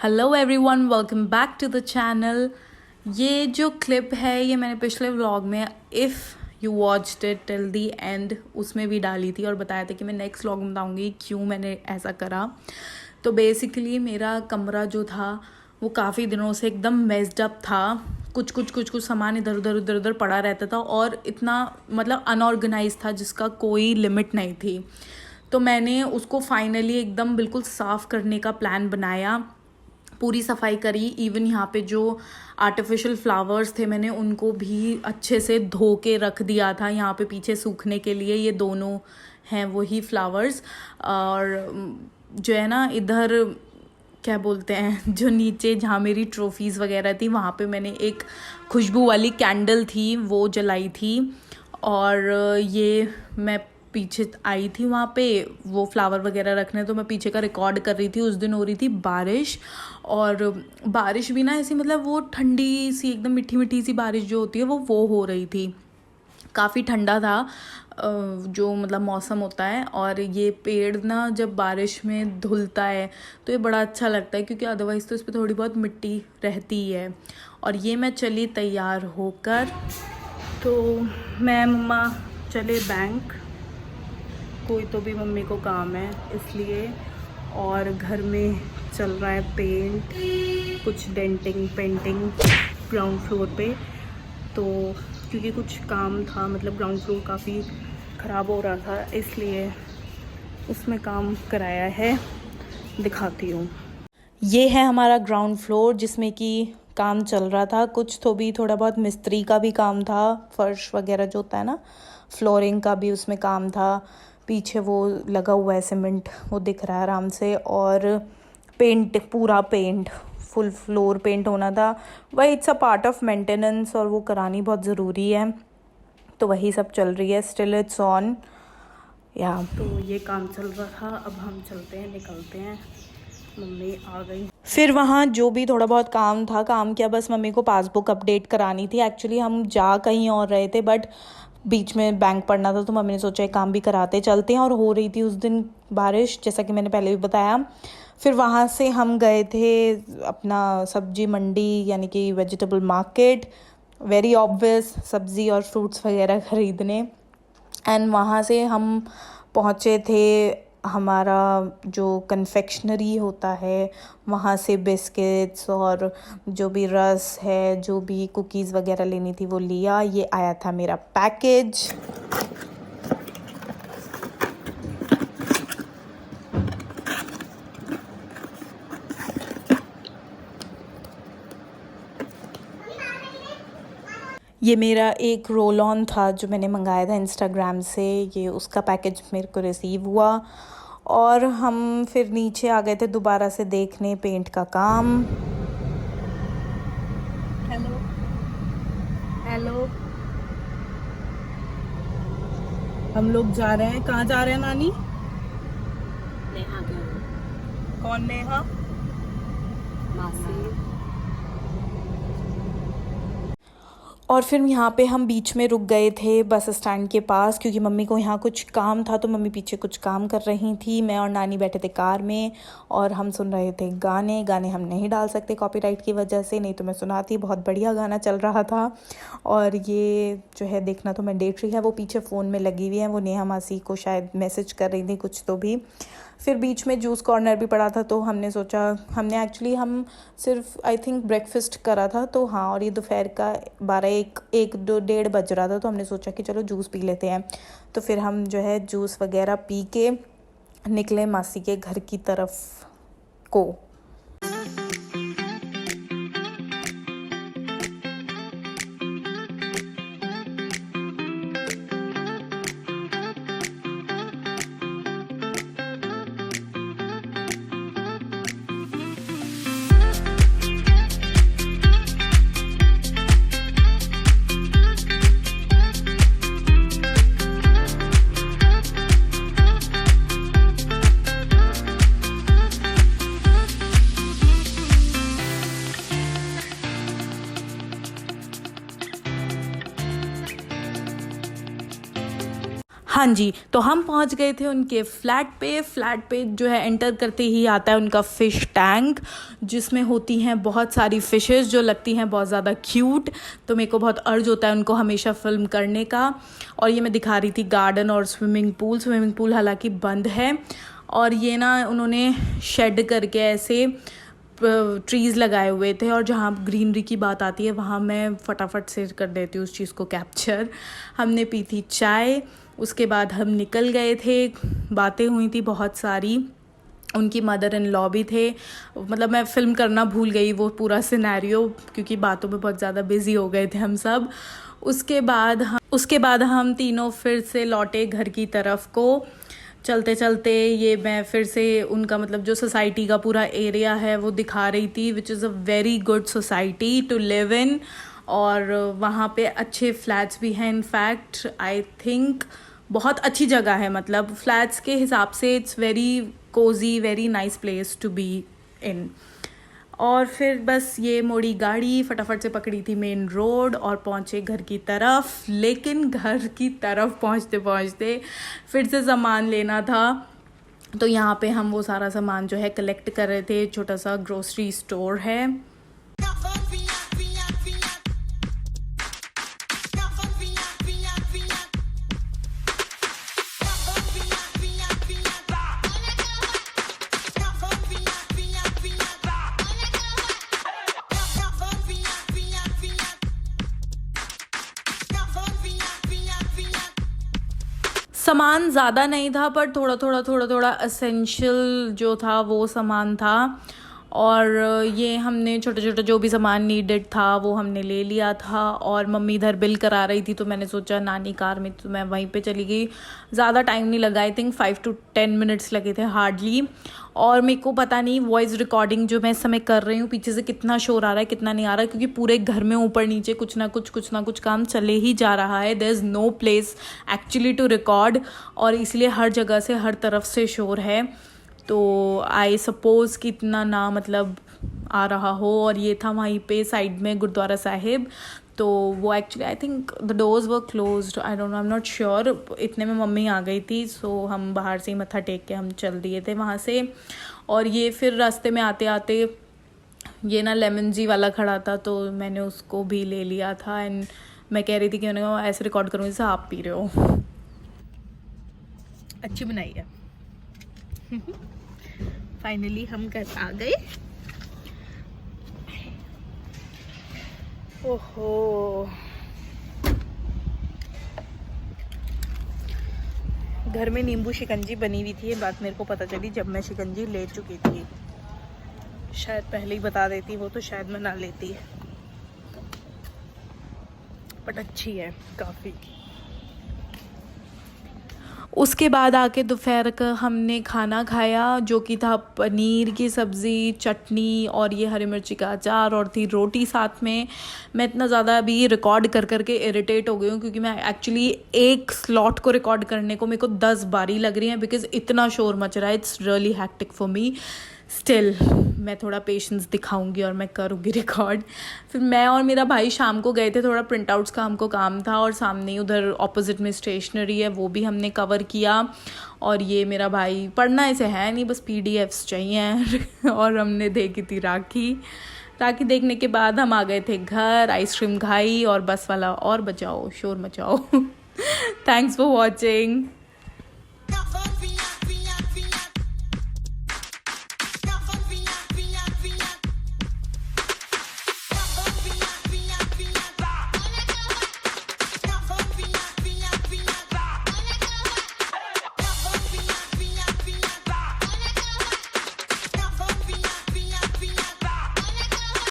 Hello everyone, welcome back to the channel. ये जो clip है ये मैंने पिछले व्लॉग में if you watched it till the end उसमें भी डाली थी और बताया था कि मैं नेक्स्ट व्लॉग में बताऊँगी क्यों मैंने ऐसा करा। तो बेसिकली मेरा कमरा जो था वो काफ़ी दिनों से एकदम मेस्ड अप था। कुछ सामान इधर उधर पड़ा रहता था और इतना मतलब अनऑर्गेनाइज था जिसका कोई लिमिट नहीं थी। तो मैंने उसको फाइनली एकदम बिल्कुल साफ़ करने का प्लान बनाया, पूरी सफाई करी। इवन यहाँ पे जो आर्टिफिशियल फ्लावर्स थे मैंने उनको भी अच्छे से धो के रख दिया था यहाँ पे पीछे सूखने के लिए। ये दोनों हैं वही फ्लावर्स। और जो है ना इधर क्या बोलते हैं, जो नीचे जहाँ मेरी ट्रॉफीज़ वगैरह थी वहाँ पे मैंने एक खुशबू वाली कैंडल थी वो जलाई थी। और ये मैं पीछे आई थी वहाँ पे वो फ्लावर वगैरह रखने, तो मैं पीछे का रिकॉर्ड कर रही थी। उस दिन हो रही थी बारिश, और बारिश भी ना ऐसी मतलब वो ठंडी सी एकदम मीठी मीठी सी बारिश जो होती है वो हो रही थी। काफ़ी ठंडा था जो मतलब मौसम होता है। और ये पेड़ ना जब बारिश में धुलता है तो ये बड़ा अच्छा लगता है, क्योंकि अदरवाइज़ तो इस पर थोड़ी बहुत मिट्टी रहती है। और ये मैं चली तैयार होकर, तो मैं मम्मा चले बैंक, कोई तो भी मम्मी को काम है इसलिए। और घर में चल रहा है पेंट, कुछ डेंटिंग पेंटिंग ग्राउंड फ्लोर पे। तो क्योंकि कुछ काम था, मतलब ग्राउंड फ्लोर काफ़ी ख़राब हो रहा था इसलिए उसमें काम कराया है, दिखाती हूँ। ये है हमारा ग्राउंड फ्लोर जिसमें कि काम चल रहा था। कुछ तो भी थोड़ा बहुत मिस्त्री का भी काम था, फर्श वगैरह जो होता है ना, फ्लोरिंग का भी उसमें काम था। पीछे वो लगा हुआ है सीमेंट, वो दिख रहा है आराम से। और पेंट, पूरा पेंट, फुल फ्लोर पेंट होना था। वही it's a part of maintenance और वो करानी बहुत ज़रूरी है, तो वही सब चल रही है। स्टिल इट्स ऑन या। तो ये काम चल रहा था, अब हम चलते हैं, निकलते हैं। मम्मी आ गई। फिर वहाँ जो भी थोड़ा बहुत काम था, काम किया, बस मम्मी को पासबुक अपडेट करानी थी। एक्चुअली हम जा कहीं और रहे थे बट बीच में बैंक पड़ना था, तो मम्मी ने सोचा एक काम भी कराते चलते हैं। और हो रही थी उस दिन बारिश, जैसा कि मैंने पहले भी बताया। फिर वहाँ से हम गए थे अपना सब्जी मंडी यानी कि वेजिटेबल मार्केट, वेरी ऑब्वियस, सब्ज़ी और फ्रूट्स वगैरह ख़रीदने। एंड वहाँ से हम पहुँचे थे हमारा जो कन्फेक्शनरी होता है, वहाँ से बिस्किट्स और जो भी रस है, जो भी कुकीज़ वगैरह लेनी थी वो लिया। ये आया था मेरा पैकेज। ये मेरा एक रोल ऑन था जो मैंने मंगाया था इंस्टाग्राम से, ये उसका पैकेज मेरे को रिसीव हुआ। और हम फिर नीचे आ गए थे दोबारा से देखने पेंट का काम। हेलो हेलो, हम लोग जा रहे हैं। कहाँ जा रहे हैं नानी? नेहा के कौन नेहा? मासी। और फिर यहाँ पे हम बीच में रुक गए थे बस स्टैंड के पास, क्योंकि मम्मी को यहाँ कुछ काम था, तो मम्मी पीछे कुछ काम कर रही थी। मैं और नानी बैठे थे कार में और हम सुन रहे थे गाने। गाने हम नहीं डाल सकते कॉपीराइट की वजह से, नहीं तो मैं सुनाती। बहुत बढ़िया गाना चल रहा था। और ये जो है देखना तो मैंडेटरी है, वो पीछे फ़ोन में लगी हुई है, वो नेहा मासी को शायद मैसेज कर रही थी कुछ तो भी। फिर बीच में जूस कॉर्नर भी पड़ा था, तो हमने सोचा, हमने एक्चुअली हम सिर्फ आई थिंक ब्रेकफास्ट करा था, तो हाँ। और ये दोपहर का 1-2-1-2-1:30 बज रहा था, तो हमने सोचा कि चलो जूस पी लेते हैं। तो फिर हम जो है जूस वगैरह पी के निकले मासी के घर की तरफ को। हाँ जी, तो हम पहुंच गए थे उनके फ्लैट पे जो है एंटर करते ही आता है उनका फ़िश टैंक, जिसमें होती हैं बहुत सारी फ़िशेस जो लगती हैं बहुत ज़्यादा क्यूट। तो मेरे को बहुत अर्ज होता है उनको हमेशा फ़िल्म करने का। और ये मैं दिखा रही थी गार्डन और स्विमिंग पूल हालांकि बंद है। और ये ना उन्होंने शेड करके ऐसे ट्रीज़ लगाए हुए थे, और जहाँ ग्रीनरी की बात आती है वहाँ मैं फटाफट से कर देती हूँ उस चीज़ को कैप्चर। हमने पी थी चाय, उसके बाद हम निकल गए थे, बातें हुई थी बहुत सारी। उनकी मदर इन लॉ भी थे, मतलब मैं फ़िल्म करना भूल गई वो पूरा सिनेरियो, क्योंकि बातों में बहुत ज़्यादा बिज़ी हो गए थे हम सब। उसके बाद हम तीनों फिर से लौटे घर की तरफ को। चलते चलते ये मैं फिर से उनका मतलब जो सोसाइटी का पूरा एरिया है वो दिखा रही थी, which is a very good society to live in. और वहाँ पे अच्छे फ्लैट्स भी हैं, इनफैक्ट आई थिंक बहुत अच्छी जगह है, मतलब फ्लैट्स के हिसाब से it's very cosy, very nice place to be in. और फिर बस ये मोड़ी गाड़ी, फटाफट से पकड़ी थी मेन रोड और पहुँचे घर की तरफ। लेकिन घर की तरफ पहुँचते पहुँचते फिर से सामान लेना था, तो यहाँ पे हम वो सारा सामान जो है कलेक्ट कर रहे थे। छोटा सा ग्रोसरी स्टोर है। सामान ज़्यादा नहीं था, पर थोड़ा थोड़ा एसेंशियल जो था वो सामान था। और ये हमने छोटा छोटा जो भी सामान नीडेड था वो हमने ले लिया था। और मम्मी इधर बिल करा रही थी, तो मैंने सोचा नानी कार में, तो मैं वहीं पे चली गई। ज़्यादा टाइम नहीं लगा, आई थिंक 5 to 10 मिनट्स लगे थे हार्डली। और मेरे को पता नहीं वॉइस रिकॉर्डिंग जो मैं इस समय कर रही हूँ पीछे से कितना शोर आ रहा है कितना नहीं आ रहा है, क्योंकि पूरे घर में ऊपर नीचे कुछ ना कुछ काम चले ही जा रहा है। There is no place actually to record, और इसलिए हर जगह से हर तरफ से शोर है। तो आई सपोज़ कि इतना ना मतलब आ रहा हो। और ये था वहीं पे साइड में गुरुद्वारा साहिब, तो वो actually I think the doors were closed, I don't know, I am not sure. इतने में मम्मी आ गई थी, सो हम बाहर से ही मत्था टेक के हम चल दिए थे वहाँ से। और ये फिर रास्ते में आते आते ये ना लेमन जी वाला खड़ा था, तो मैंने उसको भी ले लिया था। एंड मैं कह रही थी कि मैंने ऐसे रिकॉर्ड करूँगी जैसे आप पी रहे हो। अच्छी बनाई है। फाइनली हम घर आ गए। ओहो, घर में नींबू शिकंजी बनी हुई थी, ये बात मेरे को पता चली जब मैं शिकंजी ले चुकी थी। शायद पहले ही बता देती वो, तो शायद मैं ना लेती, बट अच्छी है काफ़ी। उसके बाद आके दोपहर का हमने खाना खाया, जो कि था पनीर की सब्ज़ी, चटनी और ये हरी मिर्ची का अचार, और थी रोटी साथ में। मैं इतना ज़्यादा अभी रिकॉर्ड कर करके इरिटेट हो गई हूँ, क्योंकि मैं एक्चुअली एक स्लॉट को रिकॉर्ड करने को मेरे को 10 बारी लग रही हैं, बिकॉज़ इतना शोर मच रहा है। It's really hectic for me. Still मैं थोड़ा पेशेंस दिखाऊंगी और मैं करूँगी रिकॉर्ड। फिर मैं और मेरा भाई शाम को गए थे, थोड़ा प्रिंट आउट्स का हमको काम था, और सामने ही उधर ऑपोजिट में स्टेशनरी है, वो भी हमने कवर किया। और ये मेरा भाई पढ़ना ऐसे है नहीं, बस PDFs चाहिए। और हमने देखी थी राखी देखने के बाद हम आ गए थे घर, आइसक्रीम खाई, और बस वाला और बचाओ शोर मचाओ। Thanks for watching.